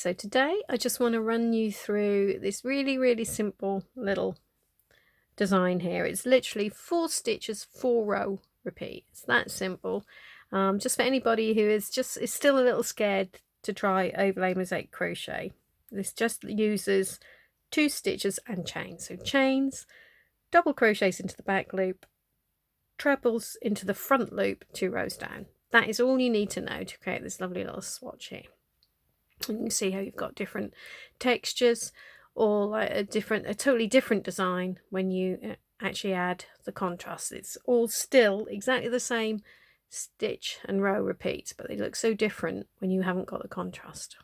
So today I just want to run you through this really simple little design here. It's literally 4 stitches, 4 row repeat. It's that simple. Just for anybody who is still a little scared to try overlay mosaic crochet. This just uses 2 stitches and chains. So chains, double crochets into the back loop, trebles into the front loop, 2 rows down. That is all you need to know to create this lovely little swatch here. And you can see how you've got different textures, or like a totally different design when you actually add the contrast. It's all still exactly the same stitch and row repeats, but they look so different when you haven't got the contrast.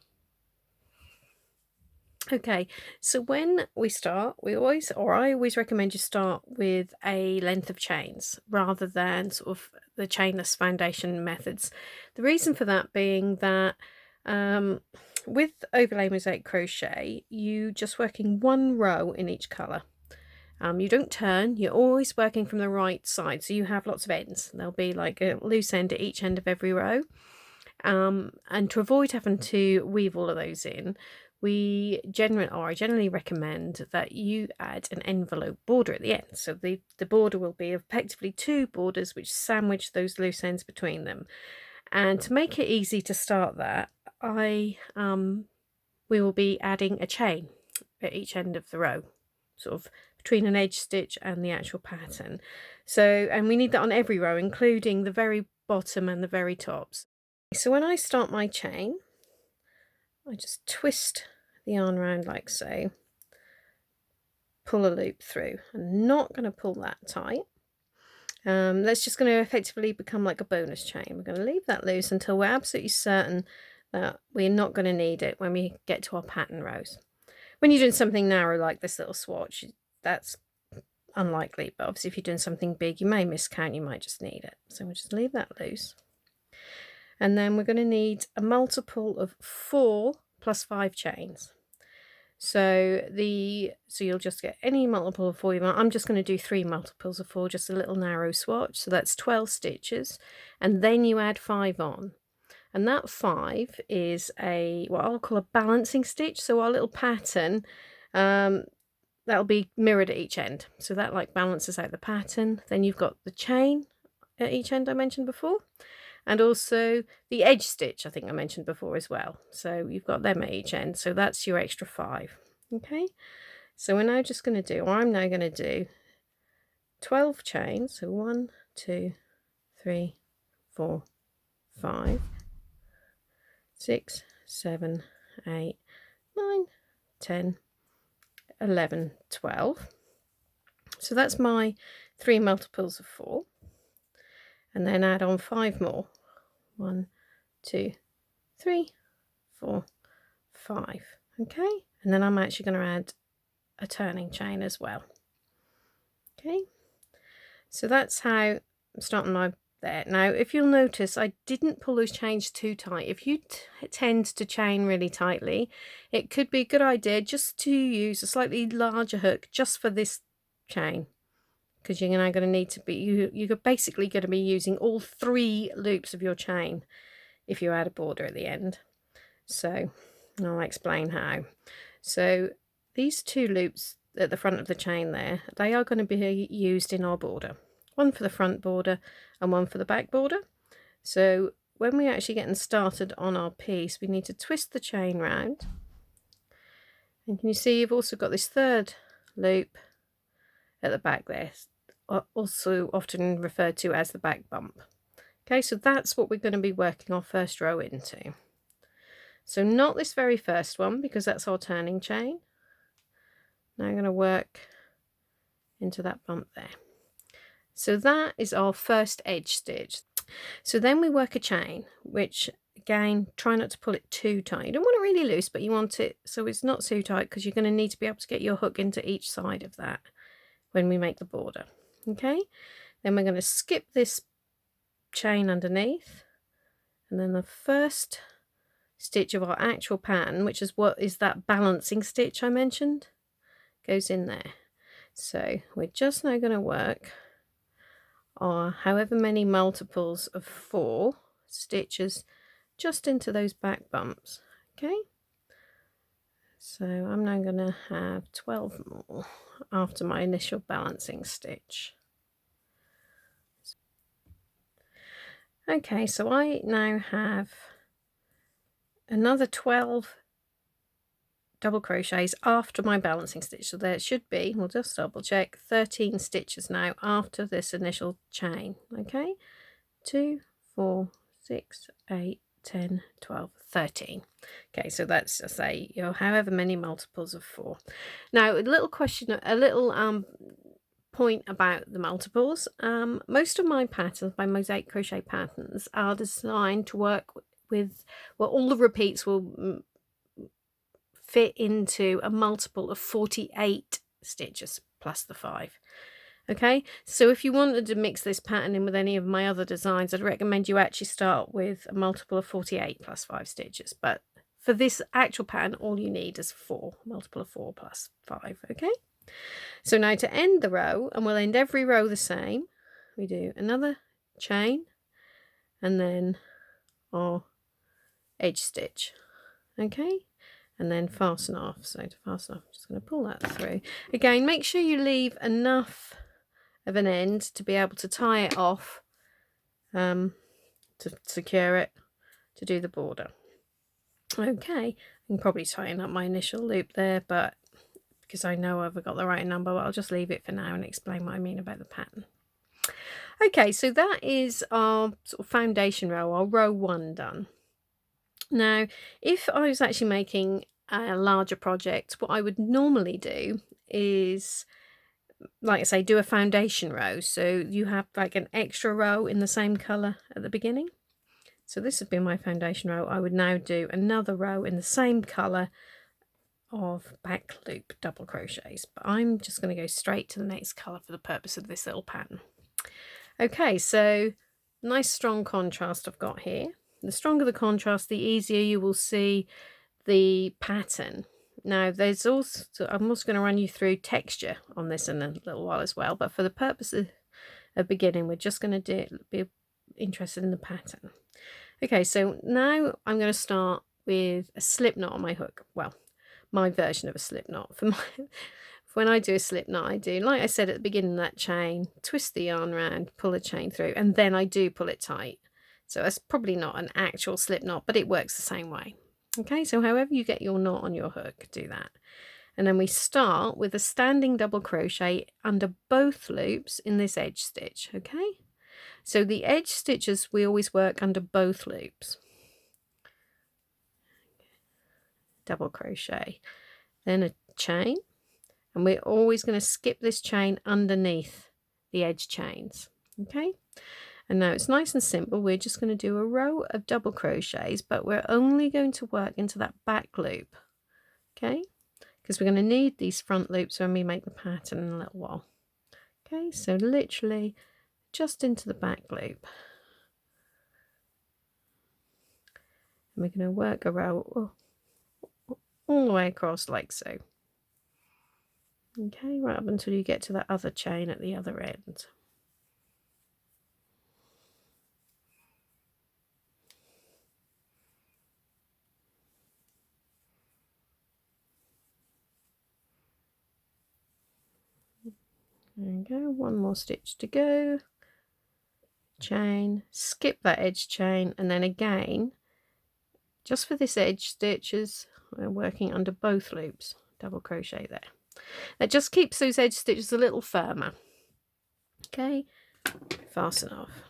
Okay, so when we start, I always recommend you start with a length of chains rather than sort of the chainless foundation methods. The reason for that being that with overlay mosaic crochet, you just working 1 row in each colour. You don't turn, you're always working from the right side, so you have lots of ends. There'll be like a loose end at each end of every row. And to avoid having to weave all of those in, I generally recommend that you add an envelope border at the end. So the border will be effectively 2 borders which sandwich those loose ends between them. And to make it easy to start that, we will be adding a chain at each end of the row, sort of between an edge stitch and the actual pattern. So, and we need that on every row, including the very bottom and the very tops. So when I start my chain, I just twist the yarn around like so, pull a loop through. I'm not going to pull that tight. That's just going to effectively become like a bonus chain. We're going to leave that loose until we're absolutely certain that we're not going to need it when we get to our pattern rows. When you're doing something narrow like this little swatch, that's unlikely, but obviously if you're doing something big, you may miscount, you might just need it. So we'll just leave that loose. And then we're going to need a multiple of 4 plus 5 chains. So you'll just get any multiple of 4 you want. I'm just going to do 3 multiples of 4, just a little narrow swatch. So that's 12 stitches, and then you add 5 on. And that 5 is what I'll call a balancing stitch. So our little pattern, that'll be mirrored at each end. So that like balances out the pattern. Then you've got the chain at each end I mentioned before, and also the edge stitch I think I mentioned before as well. So you've got them at each end. So that's your extra 5. Okay, so I'm now going to do 12 chains. So 1, 2, 3, 4, 5, 6, 7, 8, 9, 10, 11, 12. So that's my 3 multiples of 4. And then add on 5 more. 1, 2, 3, 4, 5. Okay, and then I'm actually going to add a turning chain as well. Okay, so that's how I'm starting my there. Now, if you'll notice, I didn't pull those chains too tight. If you tend to chain really tightly, it could be a good idea just to use a slightly larger hook just for this chain, because you're now going to need to be, you're basically going to be using all 3 loops of your chain if you add a border at the end. So I'll explain how. So these 2 loops at the front of the chain there, they are going to be used in our border. One for the front border and one for the back border. So when we're actually getting started on our piece, we need to twist the chain round. And can you see you've also got this 3rd loop at the back there, also often referred to as the back bump. Okay, so that's what we're going to be working our first row into. So not this very first one, because that's our turning chain. Now I'm going to work into that bump there. So that is our first edge stitch. So then we work a chain, which again, try not to pull it too tight. You don't want it really loose, but you want it so it's not too tight, because you're going to need to be able to get your hook into each side of that when we make the border. Okay, then we're going to skip this chain underneath, and then the first stitch of our actual pattern, which is what is that balancing stitch I mentioned, goes in there. So we're just now going to work our however many multiples of 4 stitches just into those back bumps. Okay, So I'm now going to have 12 more after my initial balancing stitch. Okay, so I now have another 12 double crochets after my balancing stitch. So there should be, we'll just double check, 13 stitches now after this initial chain. Okay, 2, 4, 6, 8, 10, 12, 13. Okay, so that's just say, you know, however many multiples of 4. Now, a little question, a little point about the multiples. Most of my patterns, my Mosaic Crochet patterns, are designed to work with, well, all the repeats will fit into a multiple of 48 stitches plus the 5. Okay, so if you wanted to mix this pattern in with any of my other designs, I'd recommend you actually start with a multiple of 48 plus 5 stitches. But for this actual pattern, all you need is 4, multiple of 4 plus 5. Okay, so now to end the row, and we'll end every row the same, we do another chain and then our edge stitch. Okay, and then fasten off. So to fasten off, I'm just going to pull that through. Again, make sure you leave enough of an end to be able to tie it off, to secure it, to do the border. Okay, I'm probably tying up my initial loop there, but because I know I've got the right number, but I'll just leave it for now and explain what I mean about the pattern. Okay, so that is our sort of foundation row, our row 1 done. Now, if I was actually making a larger project, what I would normally do is, like I say, do a foundation row. So you have like an extra row in the same colour at the beginning. So this would be my foundation row. I would now do another row in the same colour of back loop double crochets. But I'm just going to go straight to the next colour for the purpose of this little pattern. Okay, so nice strong contrast I've got here. The stronger the contrast, the easier you will see the pattern. Now, there's also, I'm also going to run you through texture on this in a little while as well, but for the purpose of beginning, we're just going to be interested in the pattern. Okay, so now I'm going to start with a slip knot on my hook. Well, my version of a slip knot. When I do a slip knot, I do, like I said at the beginning of that chain, twist the yarn around, pull the chain through, and then I do pull it tight. So that's probably not an actual slip knot, but it works the same way. Okay, so however you get your knot on your hook, do that. And then we start with a standing double crochet under both loops in this edge stitch. Okay, so the edge stitches, we always work under both loops. Double crochet, then a chain, and we're always going to skip this chain underneath the edge chains. Okay, and now it's nice and simple. We're just going to do a row of double crochets, but we're only going to work into that back loop. Okay, because we're going to need these front loops when we make the pattern in a little while. Okay, so literally just into the back loop, and we're going to work a row all the way across like so. Okay, right up until you get to that other chain at the other end. There we go, one more stitch to go. Chain, skip that edge chain, and then again, just for this edge stitches, we're working under both loops, double crochet there. That just keeps those edge stitches a little firmer. Okay, fasten off.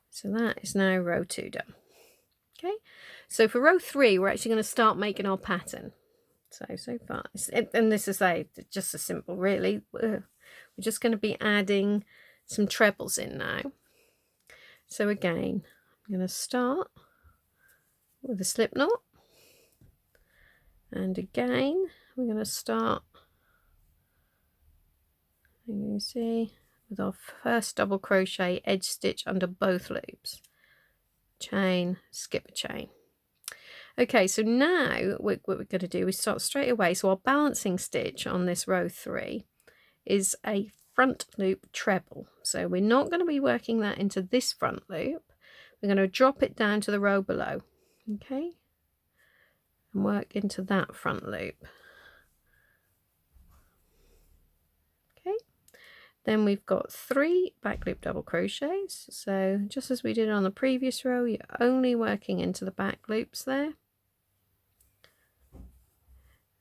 So that is now row 2 done. Okay, so for row 3, we're actually going to start making our pattern. So far, and this is just a simple, really. We're just going to be adding some trebles in now. So again, I'm going to start with a slip knot, and again we're going to start, you see, with our first double crochet edge stitch under both loops, chain, skip a chain. Okay, so now what we're going to do is start straight away. So our balancing stitch on this row 3 is a front loop treble. So we're not going to be working that into this front loop. We're going to drop it down to the row below. Okay, and work into that front loop. Okay, then we've got 3 back loop double crochets. So just as we did on the previous row, you're only working into the back loops there,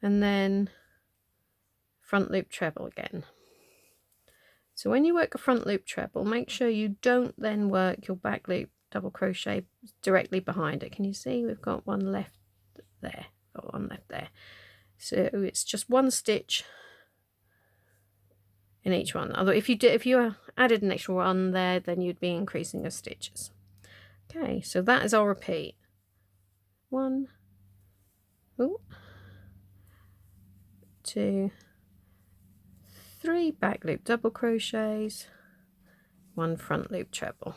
and then front loop treble again. So when you work a front loop treble, make sure you don't then work your back loop double crochet directly behind it. Can you see we've got one left there, got one left there. So it's just 1 stitch in each one. Although if you added an extra one there, then you'd be increasing your stitches. Okay, so that is our repeat. 1, 2, 3 back loop double crochets, 1 front loop treble.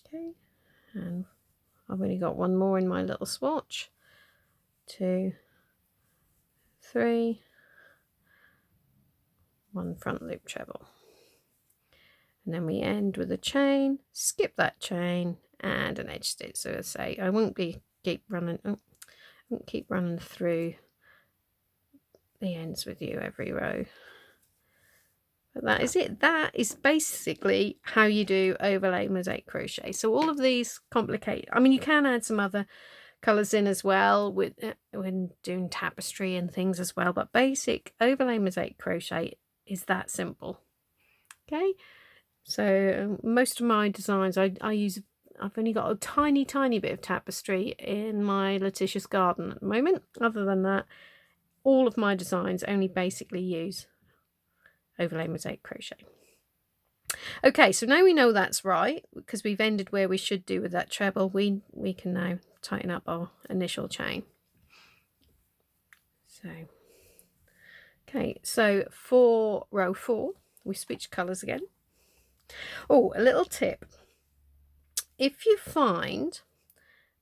Okay, and I've only got 1 more in my little swatch. 2, 3, 1 front loop treble, and then we end with a chain, skip that chain, and an edge stitch. So I say I won't keep running through the ends with you every row. But that is it. That is basically how you do overlay mosaic crochet. So all of these complicate. I mean, you can add some other colors in as well with when doing tapestry and things as well, but basic overlay mosaic crochet is that simple. Okay, so most of my designs I've only got a tiny bit of tapestry in my Letitia's garden at the moment. Other than that, all of my designs only basically use overlay mosaic crochet. Okay, so now we know that's right, because we've ended where we should do with that treble. We can now tighten up our initial chain. So okay, so for row 4 we switch colours again. Oh, a little tip: if you find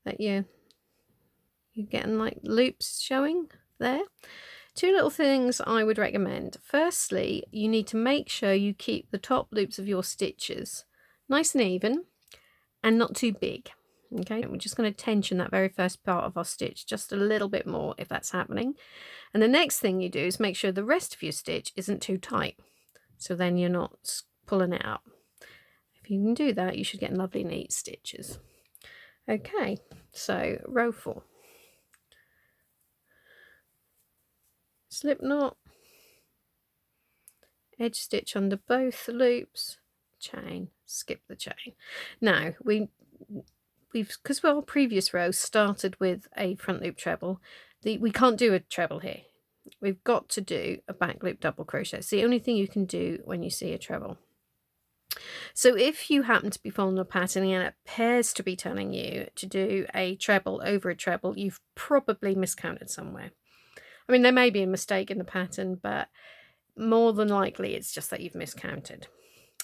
that you're getting like loops showing there, 2 little things I would recommend. Firstly, you need to make sure you keep the top loops of your stitches nice and even and not too big. Okay, and we're just going to tension that very first part of our stitch just a little bit more if that's happening. And the next thing you do is make sure the rest of your stitch isn't too tight, so then you're not pulling it up. If you can do that, you should get lovely neat stitches. Okay, so row 4. Slip knot, edge stitch under both loops, chain, skip the chain. Now we've because our previous row started with a front loop treble, we can't do a treble here. We've got to do a back loop double crochet. It's the only thing you can do when you see a treble. So if you happen to be following a pattern and it appears to be telling you to do a treble over a treble, you've probably miscounted somewhere. I mean, there may be a mistake in the pattern, but more than likely it's just that you've miscounted.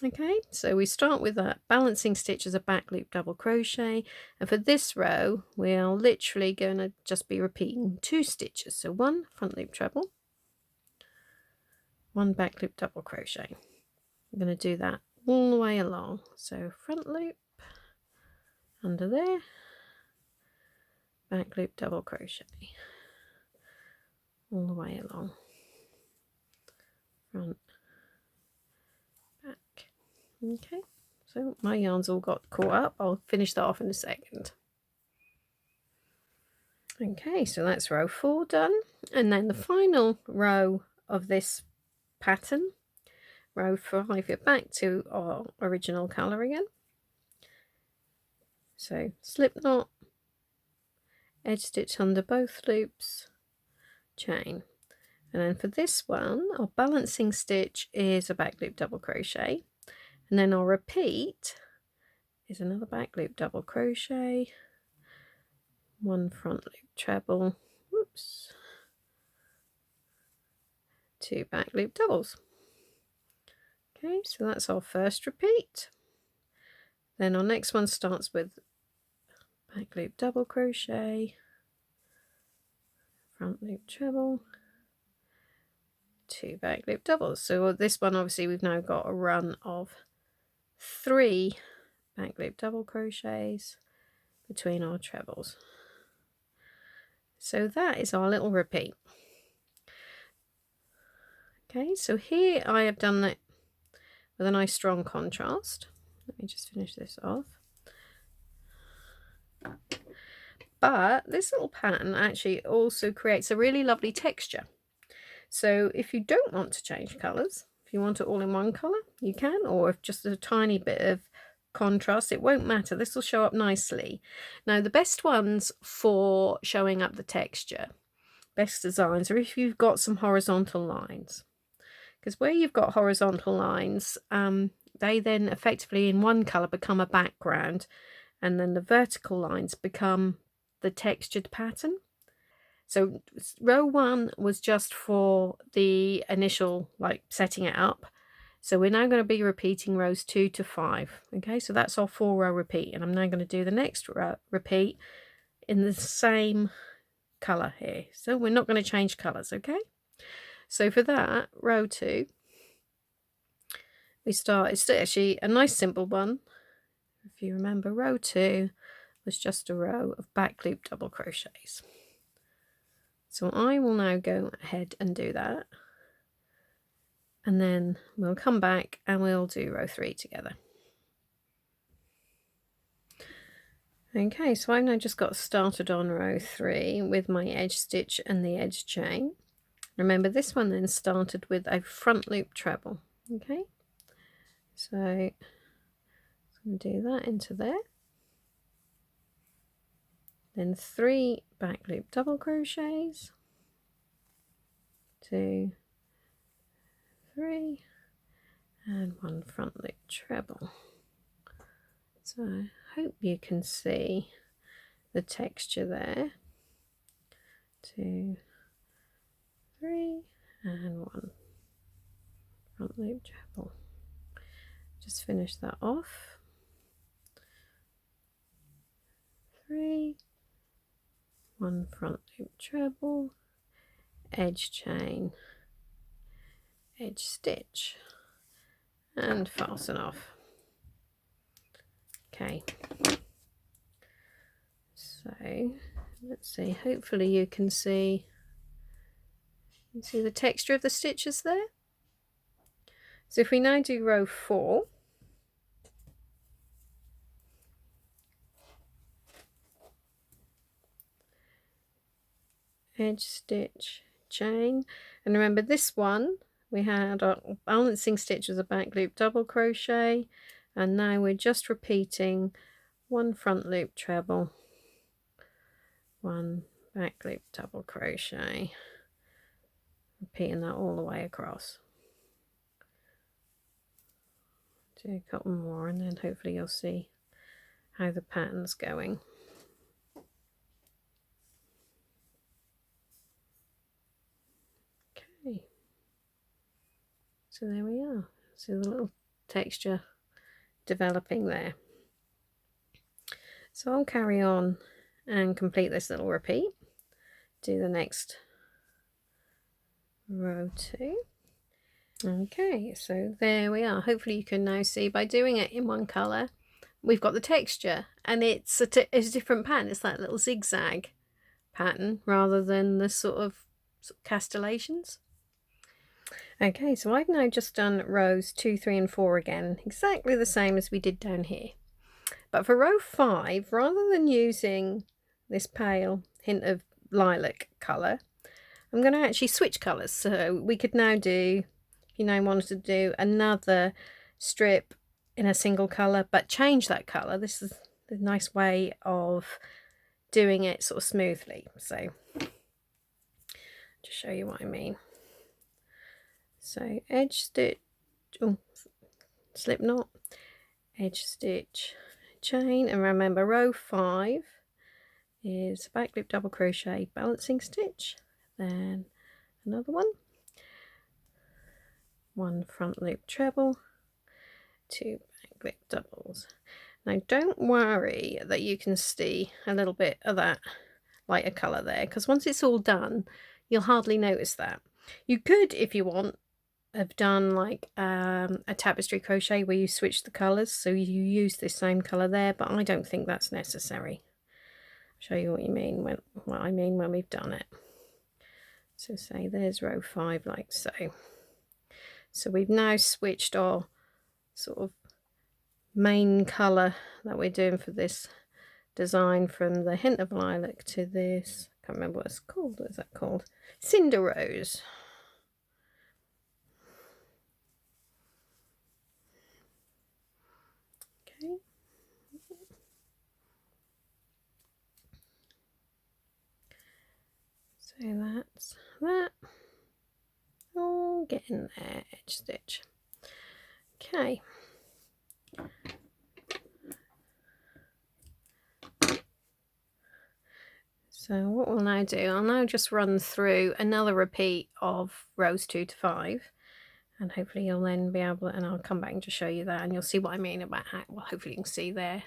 Okay, so we start with a balancing stitch as a back loop double crochet, and for this row we're literally going to just be repeating 2 stitches. So 1 front loop treble, 1 back loop double crochet. I'm going to do that all the way along. So front loop under there, back loop double crochet all the way along, front, back. Okay, so my yarns all got caught up. I'll finish that off in a second. Okay, so that's row 4 done, and then the final row of this pattern, row 5, you're back to our original colour again. So slip knot, edge stitch under both loops, chain, and then for this one our balancing stitch is a back loop double crochet, and then our repeat is another back loop double crochet, 1 front loop treble, whoops, 2 back loop doubles. Okay, so that's our first repeat. Then our next one starts with back loop double crochet, front loop treble, 2 back loop doubles. So this one, obviously we've now got a run of 3 back loop double crochets between our trebles. So that is our little repeat. Okay, so here I have done it with a nice strong contrast. Let me just finish this off. But this little pattern actually also creates a really lovely texture. So if you don't want to change colours, if you want it all in one colour, you can, or if just a tiny bit of contrast, it won't matter. This will show up nicely. Now, the best ones for showing up the texture, best designs, are if you've got some horizontal lines. Because where you've got horizontal lines, they then effectively in one colour become a background, and then the vertical lines become the textured pattern. So row 1 was just for the initial, like, setting it up. So we're now going to be repeating rows 2 to 5. Okay, so that's our 4-row repeat, and I'm now going to do the next repeat in the same colour here. So we're not going to change colours, okay? So for that, row 2, we start, it's actually a nice simple one. If you remember, row 2 was just a row of back loop double crochets. So I will now go ahead and do that, and then we'll come back and we'll do row 3 together. Okay, so I've now just got started on row 3 with my edge stitch and the edge chain. Remember, this one then started with a front loop treble. Okay, so I'm going to do that into there, then 3 back loop double crochets, 2, 3, and 1 front loop treble. So I hope you can see the texture there. 2, 3, and 1 front loop treble. Just finish that off. 3, 1 front loop treble, edge chain, edge stitch, and fasten off. Okay, so let's see, hopefully you can see the texture of the stitches there. So if we now do row 4, edge stitch, chain, and remember this one we had our balancing stitch as a back loop double crochet, and now we're just repeating 1 front loop treble, 1 back loop double crochet, repeating that all the way across. Do a couple more and then hopefully you'll see how the pattern's going. Okay, so there we are. See the little texture developing there. So I'll carry on and complete this little repeat. Do the next row 2. Okay, so there we are. Hopefully you can now see by doing it in one colour, we've got the texture, and it's a different pattern. It's that little zigzag pattern rather than the sort of castellations. Okay, so I've now just done rows 2, 3, and 4 again, exactly the same as we did down here. But for row 5, rather than using this pale hint of lilac colour, I'm going to actually switch colours. So we could now do, if you now wanted to do another strip in a single colour, but change that colour. This is the nice way of doing it sort of smoothly. So just show you what I mean. So edge stitch, oh, slip knot, edge stitch, chain, and remember row 5 is back loop double crochet, balancing stitch, then another one front loop treble, 2 back loop doubles. Now don't worry that you can see a little bit of that lighter colour there, because once it's all done you'll hardly notice that. You could, if you want, have done like a tapestry crochet where you switch the colours, so you use the same colour there, but I don't think that's necessary. show you what I mean when we've done it. So say there's row 5 like so. So we've now switched our sort of main colour that we're doing for this design from the hint of lilac to this, I can't remember what it's called, what is that called? Cinder Rose. Okay. So that's that. Oh, get in there, edge stitch. Okay. So what we'll now do, I'll now just run through another repeat of rows 2 to 5, and hopefully you'll then be able, and I'll come back and just show you that, and you'll see what I mean about how, well, hopefully you can see there.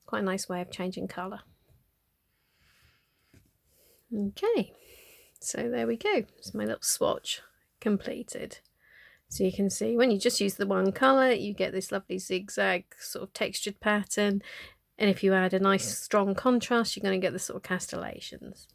Quite a nice way of changing colour. Okay, so there we go. It's my little swatch completed. So you can see when you just use the one colour, you get this lovely zigzag sort of textured pattern. And if you add a nice strong contrast, you're going to get the sort of castellations.